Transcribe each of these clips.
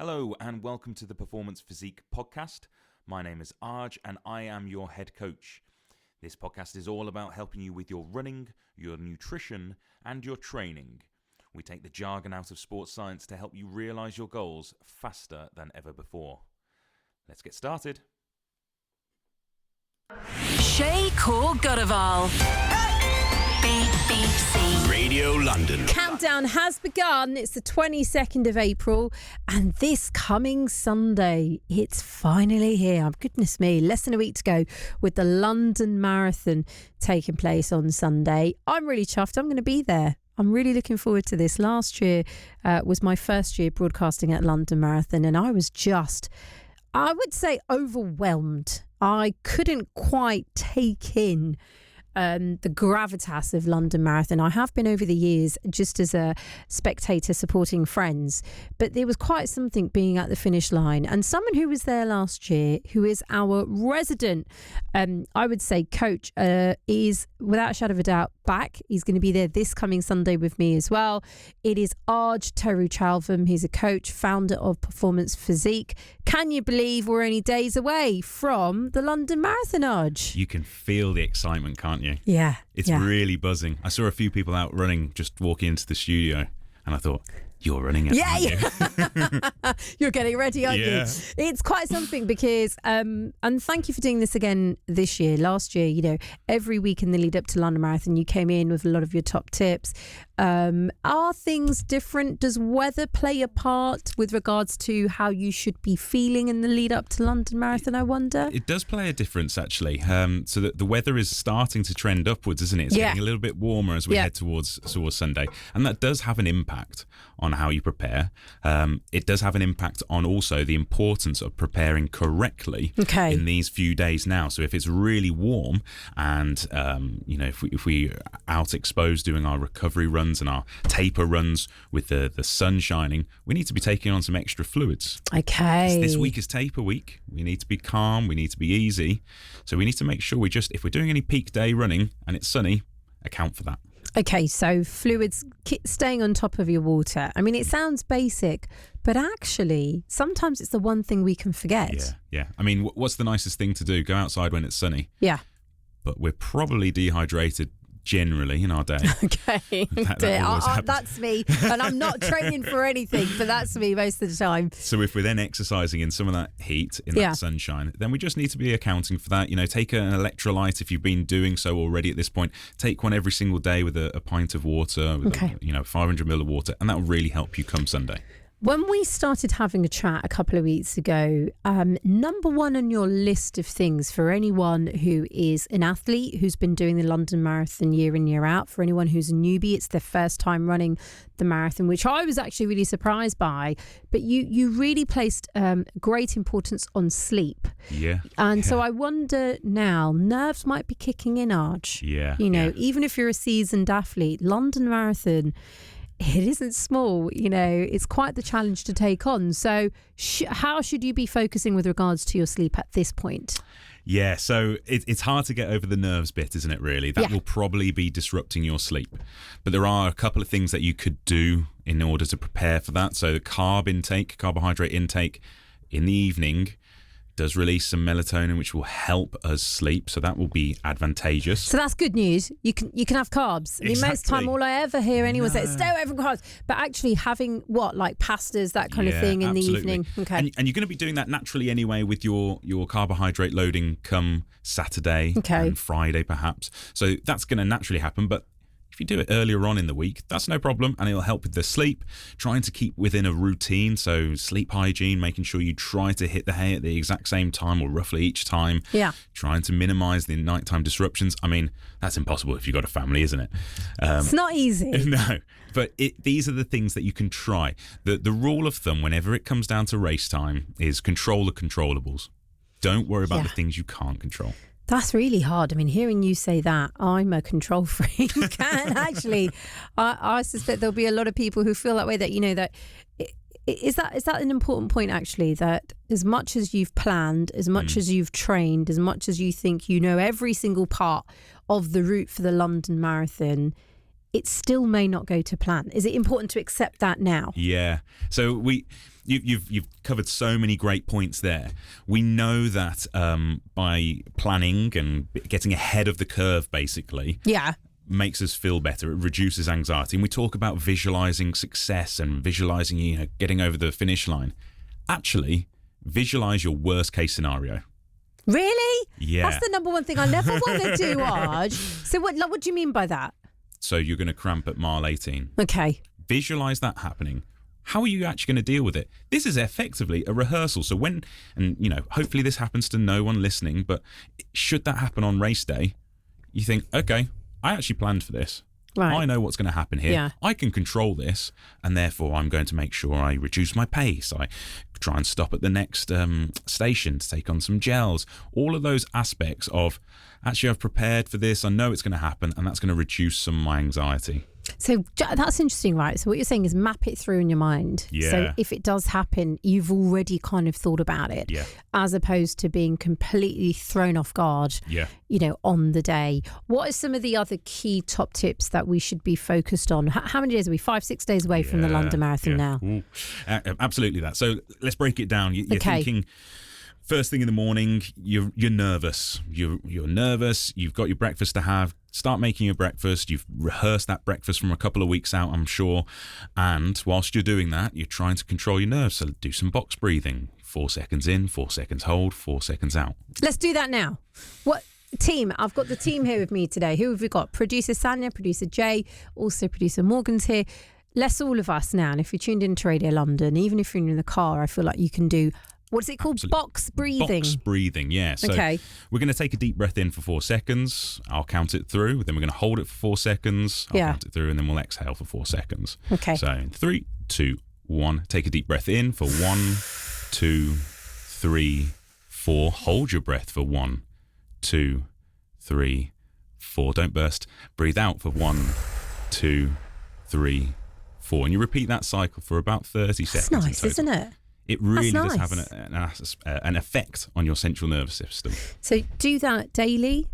Hello and welcome to the Performance Physique podcast. My name is Arj and I am your head coach. This podcast is all about helping you with your running, your nutrition and your training. We take the jargon out of sports science to help you realise your goals faster than ever before. Let's get started. Shay Kaur-Grewal. BBC Radio London. Countdown has begun. It's the 22nd of April and this coming Sunday, it's finally here. Oh, goodness me, less than a week to go with the London Marathon taking place on Sunday. I'm really chuffed. I'm going to be there. I'm really looking forward to this. Last year was my first year broadcasting at London Marathon and I was just, I would say, overwhelmed. I couldn't quite take in the gravitas of London Marathon. I have been over the years just as a spectator supporting friends, but there was quite something being at the finish line. And someone who was there last year, who is our resident, I would say, coach, is without a shadow of a doubt back. He's going to be there this coming Sunday with me as well. It is Arj Terry-Chalvam. He's a coach, founder of Performance Physique. Can you believe we're only days away from the London Marathon, Arj? You can feel the excitement, can't you? Yeah. It's really buzzing. I saw a few people out running, just walking into the studio, and I thought, you're running it, aren't you? You're getting ready, aren't you? It's quite something because, and thank you for doing this again this year. Last year, you know, every week in the lead up to London Marathon, you came in with a lot of your top tips. Are things different? Does weather play a part with regards to how you should be feeling in the lead up to London Marathon, I wonder? It does play a difference, actually. So that the weather is starting to trend upwards, isn't it? It's getting a little bit warmer as we head towards Sunday. And that does have an impact on how you prepare. It does have an impact on also the importance of preparing correctly in these few days now. So if it's really warm and, you know, if we out exposed doing our recovery runs and our taper runs with the sun shining, we need to be taking on some extra fluids. Okay. This week is taper week. We need to be calm. We need to be easy. So we need to make sure if we're doing any peak day running and it's sunny, account for that. Okay, so fluids, staying on top of your water. I mean, it sounds basic, but actually, sometimes it's the one thing we can forget. Yeah. I mean, what's the nicest thing to do? Go outside when it's sunny. Yeah. But we're probably dehydrated generally in our day. Okay. That's me. And I'm not training for anything, but that's me most of the time. So if we're then exercising in some of that heat, in that sunshine, then we just need to be accounting for that. You know, take an electrolyte if you've been doing so already at this point. Take one every single day with a pint of water, with 500 ml of water, and that will really help you come Sunday. When we started having a chat a couple of weeks ago, number one on your list of things for anyone who is an athlete who's been doing the London Marathon year in, year out, for anyone who's a newbie, it's their first time running the marathon, which I was actually really surprised by. But you really placed great importance on sleep. Yeah. And so I wonder now, nerves might be kicking in, Arj. Yeah. You know, even if you're a seasoned athlete, London Marathon, it isn't small, you know, it's quite the challenge to take on. So how should you be focusing with regards to your sleep at this point? Yeah, so it's hard to get over the nerves bit, isn't it, really? That will probably be disrupting your sleep. But there are a couple of things that you could do in order to prepare for that. So carbohydrate intake in the evening does release some melatonin, which will help us sleep, so that will be advantageous. So that's good news. You can have carbs. I mean, most time all I ever hear anyone say is stay away from carbs, but actually having like pastas, that kind of thing in the evening. Okay, and you're going to be doing that naturally anyway with your carbohydrate loading come Saturday and Friday perhaps. So that's going to naturally happen, but if you do it earlier on in the week, that's no problem, and it'll help with the sleep. Trying to keep within a routine, so sleep hygiene, making sure you try to hit the hay at the exact same time or roughly each time. Yeah. Trying to minimise the nighttime disruptions. I mean, that's impossible if you've got a family, isn't it? It's not easy. No, but these are the things that you can try. The rule of thumb, whenever it comes down to race time, is control the controllables. Don't worry about the things you can't control. That's really hard. I mean, hearing you say that, I'm a control freak. And actually, I suspect there'll be a lot of people who feel that way, that, you know, that is that an important point, actually, that as much as you've planned, as much as you've trained, as much as you think you know every single part of the route for the London Marathon, it still may not go to plan. Is it important to accept that now? Yeah. So you've covered so many great points there. We know that by planning and getting ahead of the curve, basically, makes us feel better. It reduces anxiety. And we talk about visualizing success and visualizing, getting over the finish line. Actually, visualize your worst case scenario. Really? Yeah. That's the number one thing I never want to do, Arj. So what do you mean by that? So you're going to cramp at mile 18. Okay. Visualize that happening. How are you actually going to deal with it? This is effectively a rehearsal. So hopefully this happens to no one listening, but should that happen on race day, you think, okay, I actually planned for this. Right. I know what's going to happen here. Yeah. I can control this, and therefore I'm going to make sure I reduce my pace. I try and stop at the next station to take on some gels. All of those aspects of, actually, I've prepared for this. I know it's going to happen, and that's going to reduce some of my anxiety. So that's interesting, right? So what you're saying is map it through in your mind. Yeah. So if it does happen, you've already kind of thought about it, as opposed to being completely thrown off guard, on the day. What are some of the other key top tips that we should be focused on? How many days are we? 5-6 days away from the London Marathon now? Absolutely that. So let's break it down. You're thinking... First thing in the morning, you're nervous. You're nervous. You've got your breakfast to have. Start making your breakfast. You've rehearsed that breakfast from a couple of weeks out, I'm sure. And whilst you're doing that, you're trying to control your nerves. So do some box breathing. 4 seconds in, 4 seconds hold, 4 seconds out. Let's do that now. What team? I've got the team here with me today. Who have we got? Producer Sanya, producer Jay, also producer Morgan's here. Let's all of us now. And if you're tuned into Radio London, even if you're in the car, I feel like you can do... What's it called? Absolutely. Box breathing. Box breathing, yeah. So we're going to take a deep breath in for 4 seconds. I'll count it through. Then we're going to hold it for 4 seconds. I'll count it through, and then we'll exhale for 4 seconds. Okay. So 3, 2, 1. Take a deep breath in for 1, 2, 3, 4. Hold your breath for 1, 2, 3, 4. Don't burst. Breathe out for 1, 2, 3, 4. And you repeat that cycle for about 30 seconds. That's nice, isn't it? It really does have an effect on your central nervous system. So do that daily?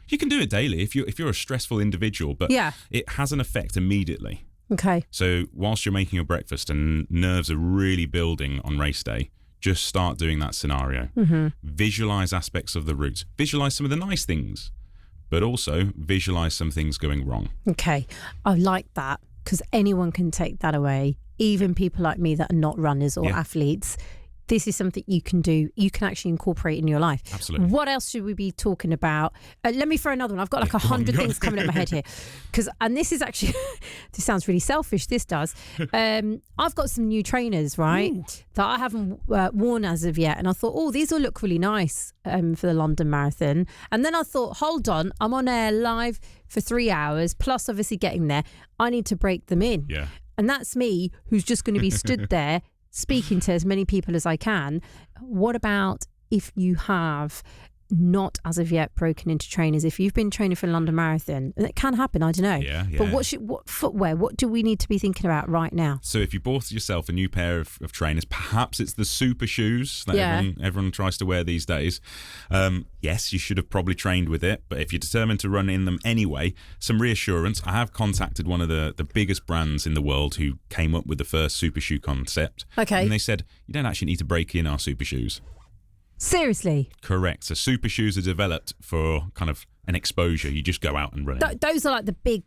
You can do it daily if you're a stressful individual, but it has an effect immediately. Okay. So whilst you're making your breakfast and nerves are really building on race day, just start doing that scenario. Mm-hmm. Visualize aspects of the route. Visualize some of the nice things, but also visualize some things going wrong. Okay. I like that, because anyone can take that away. Even people like me that are not runners or athletes, this is something you can do. You can actually incorporate in your life. Absolutely. What else should we be talking about? Let me throw another one. I've got like 100 things coming up my head here. And this is actually, this sounds really selfish, this does. I've got some new trainers, right, that I haven't worn as of yet. And I thought, these will look really nice for the London Marathon. And then I thought, hold on, I'm on air live for 3 hours, plus obviously getting there. I need to break them in. Yeah. And that's me, who's just going to be stood there speaking to as many people as I can. What about if you have not as of yet broken into trainers? If you've been training for London Marathon, and it can happen, I don't know. Yeah. But what footwear? What do we need to be thinking about right now? So if you bought yourself a new pair of trainers, perhaps it's the super shoes that everyone tries to wear these days. Yes, you should have probably trained with it, but if you're determined to run in them anyway, some reassurance. I have contacted one of the biggest brands in the world who came up with the first super shoe concept. Okay. And they said, you don't actually need to break in our super shoes. Seriously? Correct. So super shoes are developed for kind of an exposure. You just go out and run it. Those are like the big,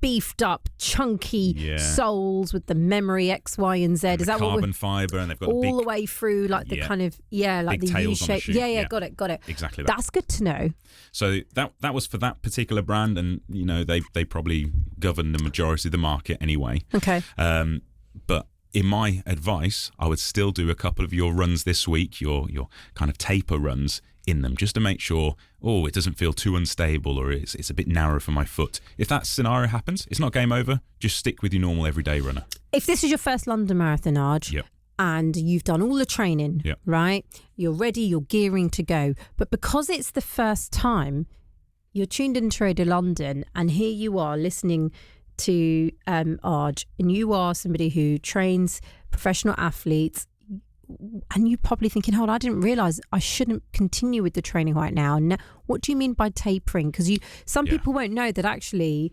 beefed up, chunky soles with the memory X, Y, and Z. Is that carbon fibre, and they've got all the way through, like the kind of like big the U shape. Yeah, got it. Exactly. That's good to know. So that was for that particular brand, and they probably govern the majority of the market anyway. Okay. But in my advice, I would still do a couple of your runs this week, your kind of taper runs in them, just to make sure, it doesn't feel too unstable, or it's a bit narrow for my foot. If that scenario happens, it's not game over. Just stick with your normal everyday runner. If this is your first London Marathon, Arj, and you've done all the training, right? You're ready, you're gearing to go. But because it's the first time, you're tuned into Radio London, and here you are listening to Arj, and you are somebody who trains professional athletes, and you're probably thinking, hold on, I didn't realise I shouldn't continue with the training right now. What do you mean by tapering? Because some people won't know that actually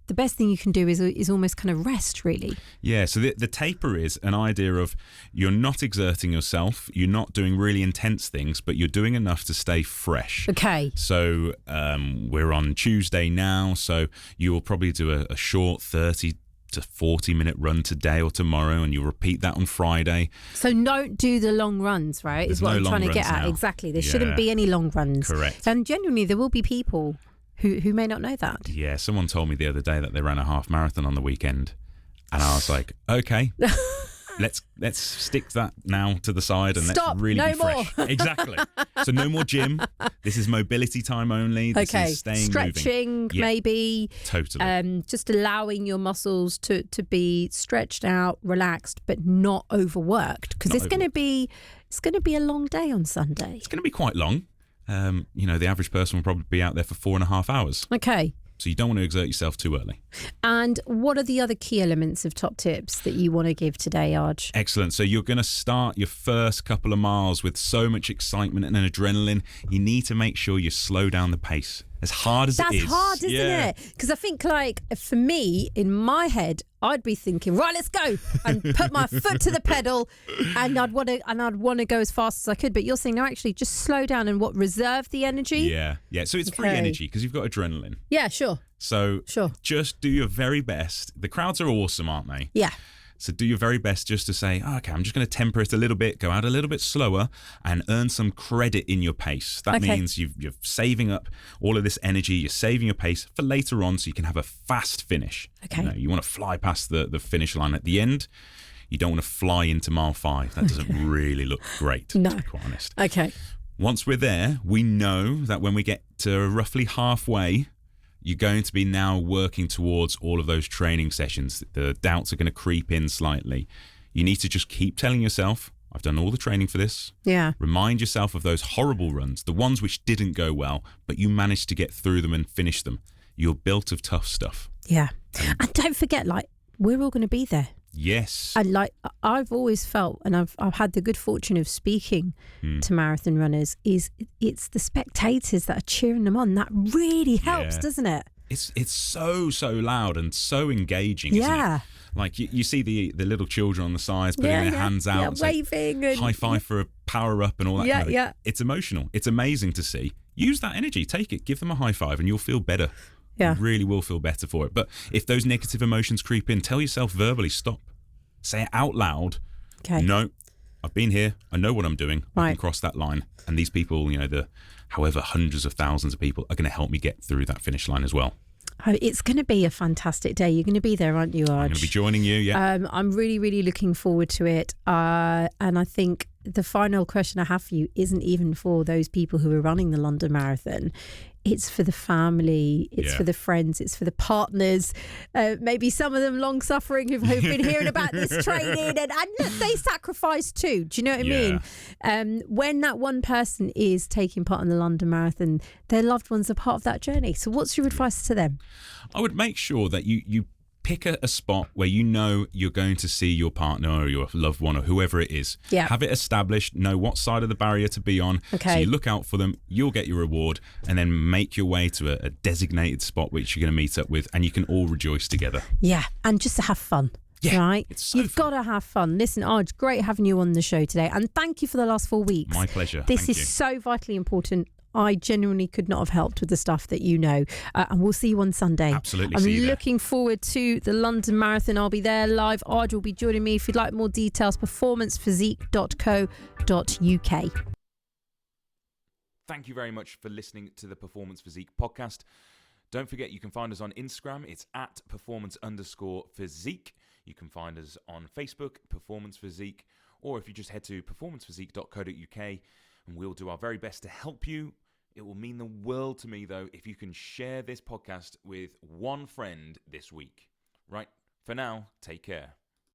the best thing you can do is almost kind of rest, really. Yeah, so the taper is an idea of you're not exerting yourself, you're not doing really intense things, but you're doing enough to stay fresh. Okay. So we're on Tuesday now, so you will probably do a short 30 to 40-minute run today or tomorrow, and you'll repeat that on Friday. So don't do the long runs, right? There's is what no I'm trying to long get runs at. now. Exactly. There shouldn't be any long runs. Correct. And genuinely, there will be people who may not know that. Yeah, someone told me the other day that they ran a half marathon on the weekend, and I was like, okay, let's stick that now to the side and Stop, let's really no be fresh. more. Exactly. So no more gym. This is mobility time only. This is staying stretching, moving. Yeah, maybe. Totally. Just allowing your muscles to be stretched out, relaxed, but not overworked, because it's going to be a long day on Sunday. It's going to be quite long. The average person will probably be out there for 4.5 hours. Okay. So you don't want to exert yourself too early. And what are the other key elements of top tips that you want to give today, Arj? Excellent. So you're going to start your first couple of miles with so much excitement and adrenaline. You need to make sure you slow down the pace as hard as it is. That's hard, isn't it? Because I think, like, for me, in my head, I'd be thinking, right, let's go, and put my foot to the pedal, and I'd want to go as fast as I could. But you're saying, no, actually, just slow down and reserve the energy. Yeah. So it's free energy because you've got adrenaline. Yeah, sure. So just do your very best. The crowds are awesome, aren't they? Yeah. So do your very best just to say, okay, I'm just going to temper it a little bit, go out a little bit slower, and earn some credit in your pace. That means you're saving up all of this energy, you're saving your pace for later on so you can have a fast finish. Okay. You want to fly past the finish line at the end. You don't want to fly into mile 5. That doesn't really look great, no. to be quite honest. Okay. Once we're there, we know that when we get to roughly halfway, you're going to be now working towards all of those training sessions. The doubts are going to creep in slightly. You need to just keep telling yourself, I've done all the training for this. Yeah. Remind yourself of those horrible runs, the ones which didn't go well, but you managed to get through them and finish them. You're built of tough stuff. Yeah. And don't forget, we're all going to be there. Yes. And I've always felt, and I've had the good fortune of speaking to marathon runners, it's the spectators that are cheering them on. That really helps, doesn't it? It's so loud and so engaging, isn't it? Like you see the little children on the sides putting their hands out and waving and high five for a power up and all that kind of thing. It's emotional. It's amazing to see. Use that energy. Take it. Give them a high five and you'll feel better. Yeah. You really will feel better for it. But if those negative emotions creep in, tell yourself verbally, stop. Say it out loud. Okay. No, I've been here. I know what I'm doing. Right. I can cross that line. And these people, however hundreds of thousands of people are going to help me get through that finish line as well. Oh, it's going to be a fantastic day. You're going to be there, aren't you, Arj? I'm going to be joining you, yeah. I'm really, really looking forward to it. And I think the final question I have for you isn't even for those people who are running the London Marathon. It's for the family, it's for the friends, it's for the partners, maybe some of them long-suffering who've been hearing about this training. And look, they sacrifice too. Do you know what I mean? When that one person is taking part in the London Marathon, their loved ones are part of that journey. So what's your advice to them? I would make sure that you pick a spot where you know you're going to see your partner or your loved one or whoever it is. Yeah. Have it established, know what side of the barrier to be on. Okay. So you look out for them, you'll get your reward, and then make your way to a designated spot which you're going to meet up with, and you can all rejoice together. Yeah, and just to have fun. Yeah, right? You've fun. got to have fun. Listen, Arj, great having you on the show today. And thank you for the last 4 weeks. My pleasure. This Thank is you. so vitally important. I genuinely could not have helped with the stuff that you know. And we'll see you on Sunday. Absolutely. I'm see you there. looking forward to the London Marathon. I'll be there live. Arj will be joining me. If you'd like more details, performancephysique.co.uk. Thank you very much for listening to the Performance Physique podcast. Don't forget, you can find us on Instagram. It's at performance_physique. You can find us on Facebook, Performance Physique, or if you just head to performancephysique.co.uk, and we'll do our very best to help you. It will mean the world to me, though, if you can share this podcast with one friend this week. Right, for now, take care.